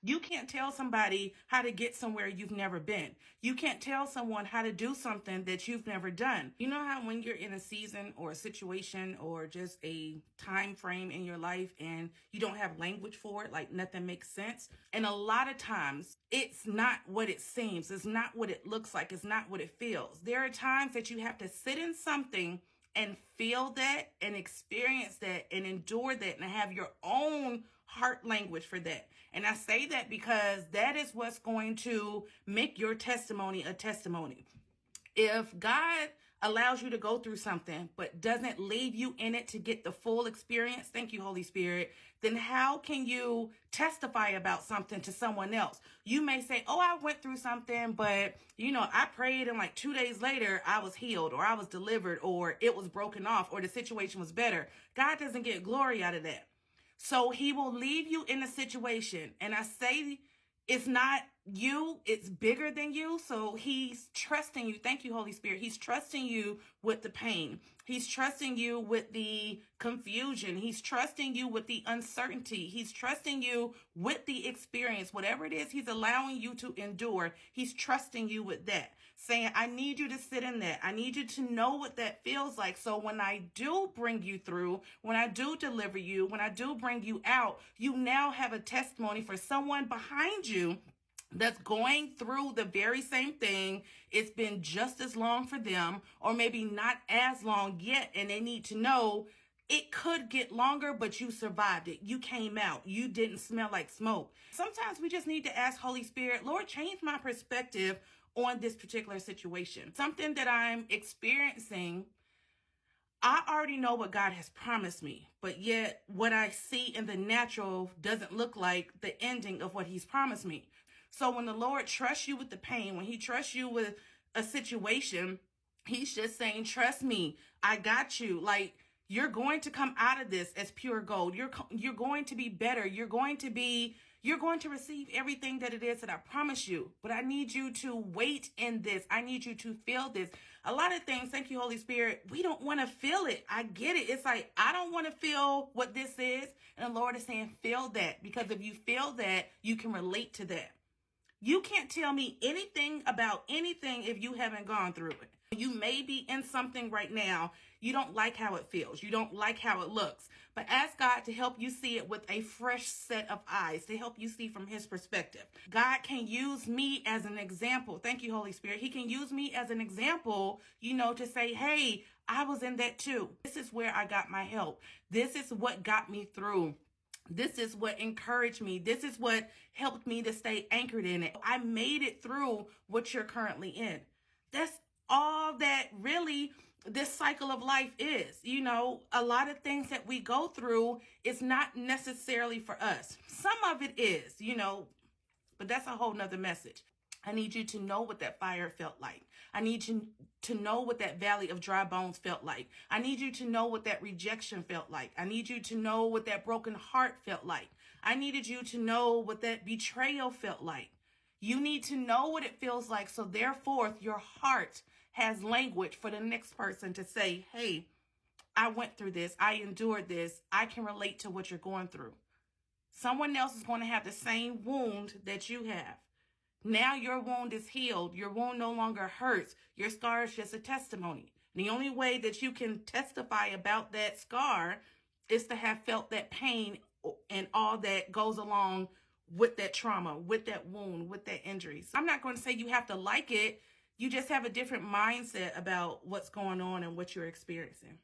You can't tell somebody how to get somewhere you've never been. You can't tell someone how to do something that you've never done. You know how when you're in a season or a situation or just a time frame in your life and you don't have language for it, like nothing makes sense? And a lot of times it's not what it seems. It's not what it looks like. It's not what it feels. There are times that you have to sit in something and feel that and experience that and endure that and have your own heart language for that. And I say that because that is what's going to make your testimony a testimony. If God allows you to go through something but doesn't leave you in it to get the full experience, thank you, Holy Spirit, then how can you testify about something to someone else? You may say, oh, I went through something, but I prayed and like 2 days later I was healed or I was delivered or it was broken off or the situation was better. God doesn't get glory out of that. So he will leave you in a situation. And I say it's not you, it's bigger than you. So he's trusting you. Thank you, Holy Spirit. He's trusting you with the pain. He's trusting you with the confusion. He's trusting you with the uncertainty. He's trusting you with the experience. Whatever it is he's allowing you to endure, he's trusting you with that. Saying, I need you to sit in that. I need you to know what that feels like. So when I do bring you through, when I do deliver you, when I do bring you out, you now have a testimony for someone behind you that's going through the very same thing. It's been just as long for them, or maybe not as long yet, and they need to know it could get longer, but you survived it. You came out. You didn't smell like smoke. Sometimes we just need to ask Holy Spirit, Lord, change my perspective on this particular situation. Something that I'm experiencing, I already know what God has promised me, but yet what I see in the natural doesn't look like the ending of what he's promised me. So when the Lord trusts you with the pain, when he trusts you with a situation, he's just saying, trust me, I got you. Like, you're going to come out of this as pure gold. You're going to be better. You're going to receive everything that it is that I promise you. But I need you to wait in this. I need you to feel this. A lot of things, thank you, Holy Spirit, we don't want to feel it. I get it. It's like, I don't want to feel what this is. And the Lord is saying, feel that. Because if you feel that, you can relate to that. You can't tell me anything about anything if you haven't gone through it. You may be in something right now. You don't like how it feels. You don't like how it looks. But ask God to help you see it with a fresh set of eyes, to help you see from his perspective. God can use me as an example. Thank you, Holy Spirit. He can use me as an example, to say, hey, I was in that too. This is where I got my help. This is what got me through. This is what encouraged me. This is what helped me to stay anchored in it. I made it through what you're currently in. That's all that really this cycle of life is. A lot of things that we go through is not necessarily for us. Some of it is, but that's a whole nother message. I need you to know what that fire felt like. I need you to know what that valley of dry bones felt like. I need you to know what that rejection felt like. I need you to know what that broken heart felt like. I needed you to know what that betrayal felt like. You need to know what it feels like. So therefore, your heart has language for the next person to say, hey, I went through this. I endured this. I can relate to what you're going through. Someone else is going to have the same wound that you have. Now your wound is healed. Your wound no longer hurts. Your scar is just a testimony. The only way that you can testify about that scar is to have felt that pain and all that goes along with that trauma, with that wound, with that injury. So I'm not going to say you have to like it. You just have a different mindset about what's going on and what you're experiencing.